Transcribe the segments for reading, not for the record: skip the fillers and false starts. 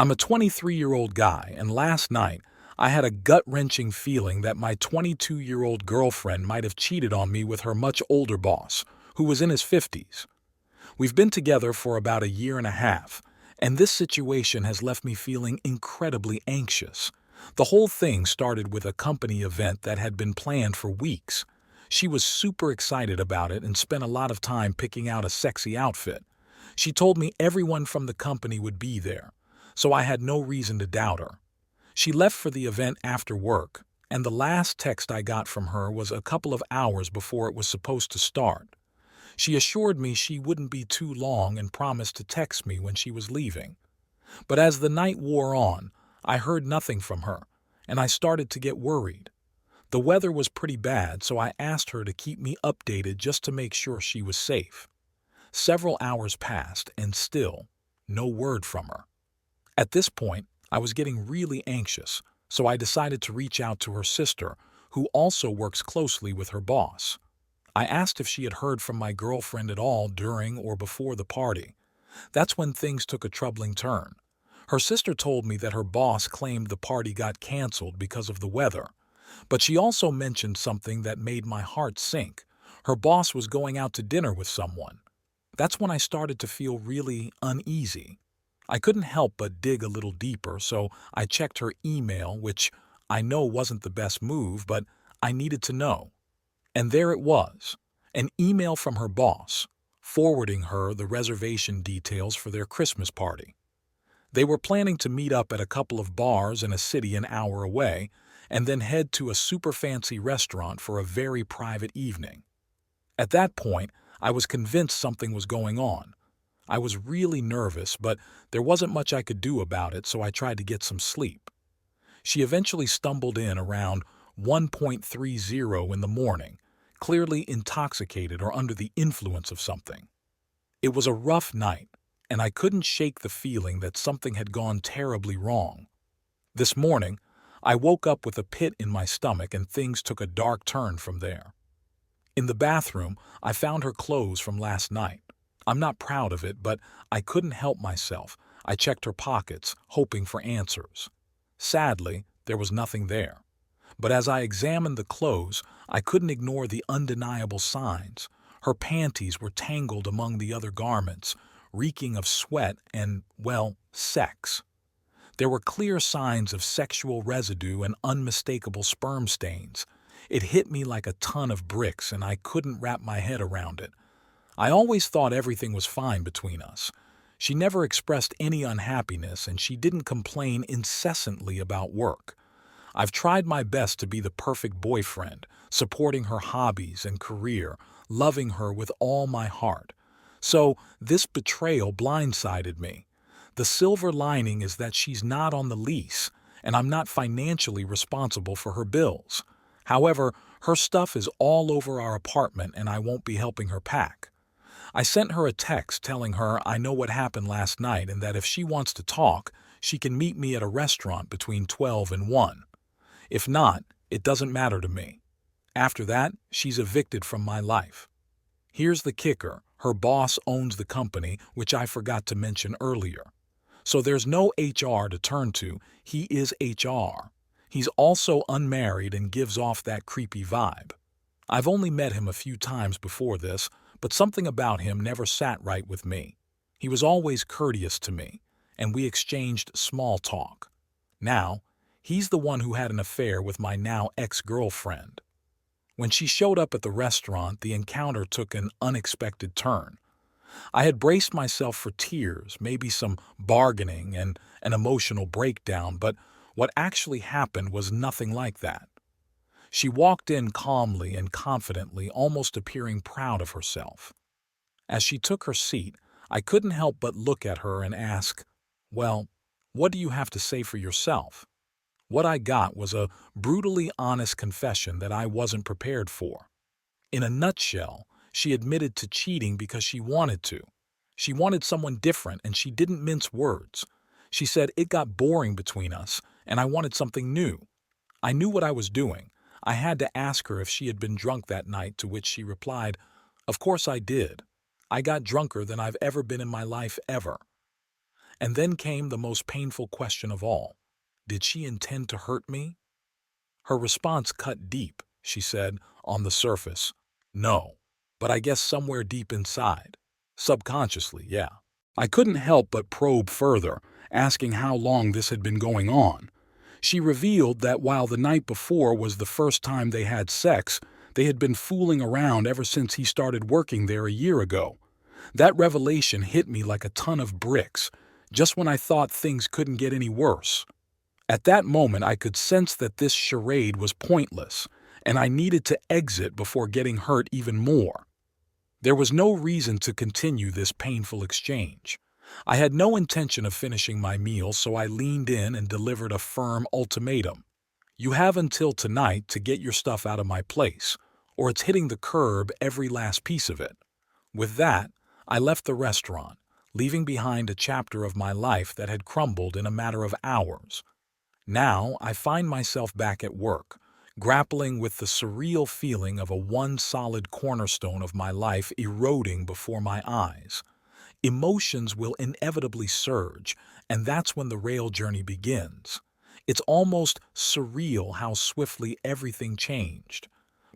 I'm a 23-year-old guy, and last night I had a gut-wrenching feeling that my 22-year-old girlfriend might have cheated on me with her much older boss, who was in his 50s. We've been together for about a year and a half, and this situation has left me feeling incredibly anxious. The whole thing started with a company event that had been planned for weeks. She was super excited about it and spent a lot of time picking out a sexy outfit. She told me everyone from the company would be there, so I had no reason to doubt her. She left for the event after work, and the last text I got from her was a couple of hours before it was supposed to start. She assured me she wouldn't be too long and promised to text me when she was leaving. But as the night wore on, I heard nothing from her, and I started to get worried. The weather was pretty bad, so I asked her to keep me updated just to make sure she was safe. Several hours passed, and still, no word from her. At this point, I was getting really anxious, so I decided to reach out to her sister, who also works closely with her boss. I asked if she had heard from my girlfriend at all during or before the party. That's when things took a troubling turn. Her sister told me that her boss claimed the party got canceled because of the weather, but she also mentioned something that made my heart sink. Her boss was going out to dinner with someone. That's when I started to feel really uneasy. I couldn't help but dig a little deeper, so I checked her email, which I know wasn't the best move, but I needed to know. And there it was, an email from her boss, forwarding her the reservation details for their Christmas party. They were planning to meet up at a couple of bars in a city an hour away, and then head to a super fancy restaurant for a very private evening. At that point, I was convinced something was going on. I was really nervous, but there wasn't much I could do about it, so I tried to get some sleep. She eventually stumbled in around 1:30 in the morning, clearly intoxicated or under the influence of something. It was a rough night, and I couldn't shake the feeling that something had gone terribly wrong. This morning, I woke up with a pit in my stomach and things took a dark turn from there. In the bathroom, I found her clothes from last night. I'm not proud of it, but I couldn't help myself. I checked her pockets, hoping for answers. Sadly, there was nothing there. But as I examined the clothes, I couldn't ignore the undeniable signs. Her panties were tangled among the other garments, reeking of sweat and, well, sex. There were clear signs of sexual residue and unmistakable sperm stains. It hit me like a ton of bricks, and I couldn't wrap my head around it. I always thought everything was fine between us. She never expressed any unhappiness, and she didn't complain incessantly about work. I've tried my best to be the perfect boyfriend, supporting her hobbies and career, loving her with all my heart. So this betrayal blindsided me. The silver lining is that she's not on the lease, and I'm not financially responsible for her bills. However, her stuff is all over our apartment, and I won't be helping her pack. I sent her a text telling her I know what happened last night and that if she wants to talk, she can meet me at a restaurant between 12 and 1. If not, it doesn't matter to me. After that, she's evicted from my life. Here's the kicker. Her boss owns the company, which I forgot to mention earlier. So there's no HR to turn to. He is HR. He's also unmarried and gives off that creepy vibe. I've only met him a few times before this, but something about him never sat right with me. He was always courteous to me, and we exchanged small talk. Now, he's the one who had an affair with my now ex-girlfriend. When she showed up at the restaurant, the encounter took an unexpected turn. I had braced myself for tears, maybe some bargaining and an emotional breakdown, but what actually happened was nothing like that. She walked in calmly and confidently, almost appearing proud of herself. As she took her seat, I couldn't help but look at her and ask, "Well, what do you have to say for yourself?" What I got was a brutally honest confession that I wasn't prepared for. In a nutshell, she admitted to cheating because she wanted to. She wanted someone different, and she didn't mince words. She said it got boring between us, and I wanted something new. I knew what I was doing. I had to ask her if she had been drunk that night, to which she replied, "Of course I did. I got drunker than I've ever been in my life ever." And then came the most painful question of all. Did she intend to hurt me? Her response cut deep. She said, on the surface, no. But I guess somewhere deep inside. Subconsciously, yeah. I couldn't help but probe further, asking how long this had been going on. She revealed that while the night before was the first time they had sex, they had been fooling around ever since he started working there a year ago. That revelation hit me like a ton of bricks, just when I thought things couldn't get any worse. At that moment, I could sense that this charade was pointless, and I needed to exit before getting hurt even more. There was no reason to continue this painful exchange. I had no intention of finishing my meal, so I leaned in and delivered a firm ultimatum. You have until tonight to get your stuff out of my place, or it's hitting the curb, every last piece of it. With that, I left the restaurant, leaving behind a chapter of my life that had crumbled in a matter of hours. Now I find myself back at work, grappling with the surreal feeling of a one solid cornerstone of my life eroding before my eyes. Emotions will inevitably surge, and that's when the rail journey begins. It's almost surreal how swiftly everything changed.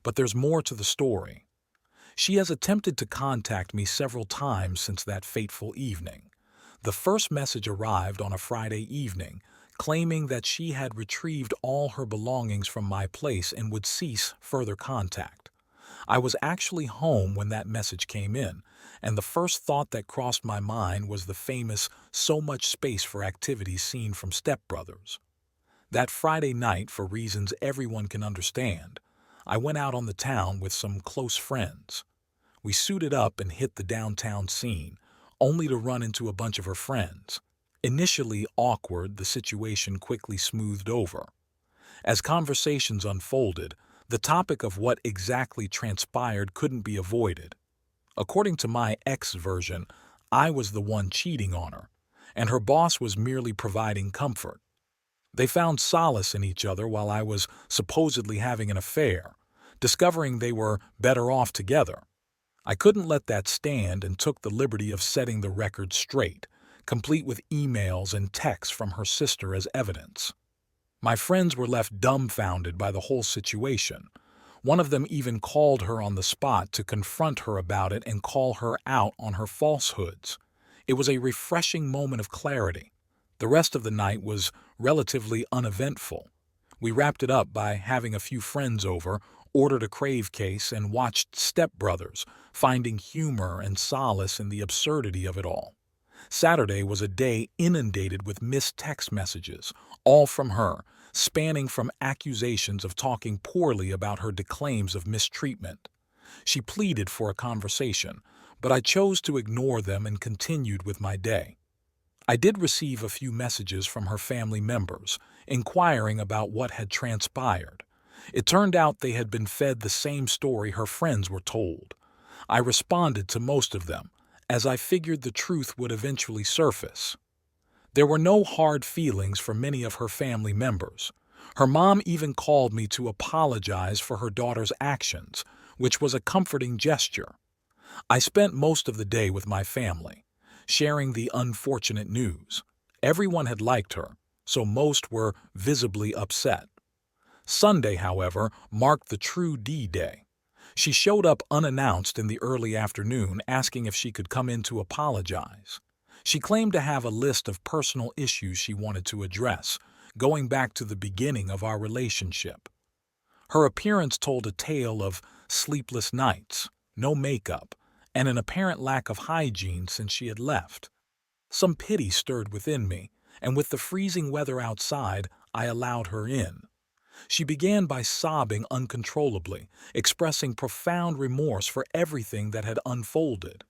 But there's more to the story. She has attempted to contact me several times since that fateful evening. The first message arrived on a Friday evening, claiming that she had retrieved all her belongings from my place and would cease further contact. I was actually home when that message came in, and the first thought that crossed my mind was the famous "so much space for activities" scene from Step Brothers. That Friday night, for reasons everyone can understand, I went out on the town with some close friends. We suited up and hit the downtown scene, only to run into a bunch of her friends. Initially awkward, the situation quickly smoothed over. As conversations unfolded, the topic of what exactly transpired couldn't be avoided. According to my ex version, I was the one cheating on her, and her boss was merely providing comfort. They found solace in each other while I was supposedly having an affair, discovering they were better off together. I couldn't let that stand and took the liberty of setting the record straight, complete with emails and texts from her sister as evidence. My friends were left dumbfounded by the whole situation. One of them even called her on the spot to confront her about it and call her out on her falsehoods. It was a refreshing moment of clarity. The rest of the night was relatively uneventful. We wrapped it up by having a few friends over, ordered a crave case, and watched Step Brothers, finding humor and solace in the absurdity of it all. Saturday was a day inundated with missed text messages, all from her, spanning from accusations of talking poorly about her to claims of mistreatment. She pleaded for a conversation, but I chose to ignore them and continued with my day. I did receive a few messages from her family members, inquiring about what had transpired. It turned out they had been fed the same story her friends were told. I responded to most of them, as I figured the truth would eventually surface. There were no hard feelings for many of her family members. Her mom even called me to apologize for her daughter's actions, which was a comforting gesture. I spent most of the day with my family, sharing the unfortunate news. Everyone had liked her, so most were visibly upset. Sunday, however, marked the true D-Day. She showed up unannounced in the early afternoon, asking if she could come in to apologize. She claimed to have a list of personal issues she wanted to address, going back to the beginning of our relationship. Her appearance told a tale of sleepless nights, no makeup, and an apparent lack of hygiene since she had left. Some pity stirred within me, and with the freezing weather outside, I allowed her in. She began by sobbing uncontrollably, expressing profound remorse for everything that had unfolded.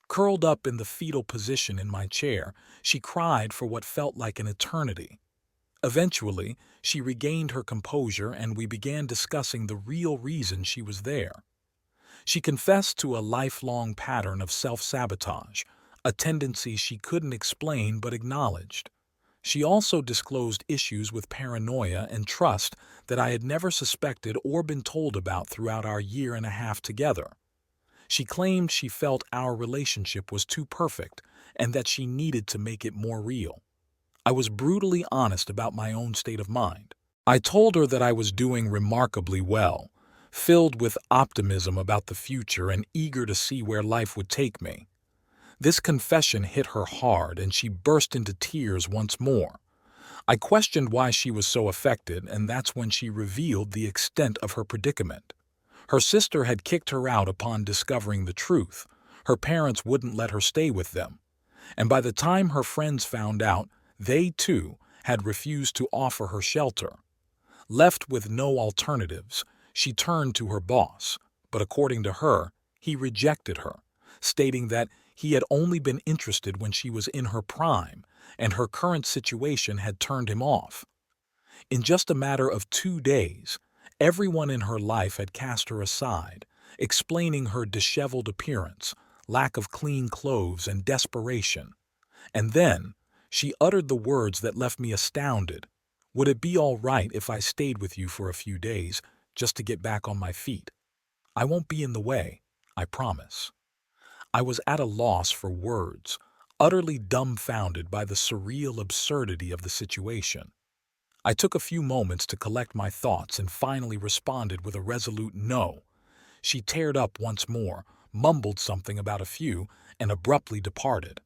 Curled up in the fetal position in my chair, she cried for what felt like an eternity. Eventually, she regained her composure and we began discussing the real reason she was there. She confessed to a lifelong pattern of self-sabotage, a tendency she couldn't explain but acknowledged. She also disclosed issues with paranoia and trust that I had never suspected or been told about throughout our year and a half together. She claimed she felt our relationship was too perfect and that she needed to make it more real. I was brutally honest about my own state of mind. I told her that I was doing remarkably well, filled with optimism about the future and eager to see where life would take me. This confession hit her hard and she burst into tears once more. I questioned why she was so affected, and that's when she revealed the extent of her predicament. Her sister had kicked her out upon discovering the truth. Her parents wouldn't let her stay with them. And by the time her friends found out, they too had refused to offer her shelter. Left with no alternatives, she turned to her boss, but according to her, he rejected her, stating that he had only been interested when she was in her prime, and her current situation had turned him off. In just a matter of 2 days, everyone in her life had cast her aside, explaining her disheveled appearance, lack of clean clothes, and desperation. And then, she uttered the words that left me astounded. "Would it be all right if I stayed with you for a few days, just to get back on my feet? I won't be in the way, I promise." I was at a loss for words, utterly dumbfounded by the surreal absurdity of the situation. I took a few moments to collect my thoughts and finally responded with a resolute no. She teared up once more, mumbled something about a few, and abruptly departed.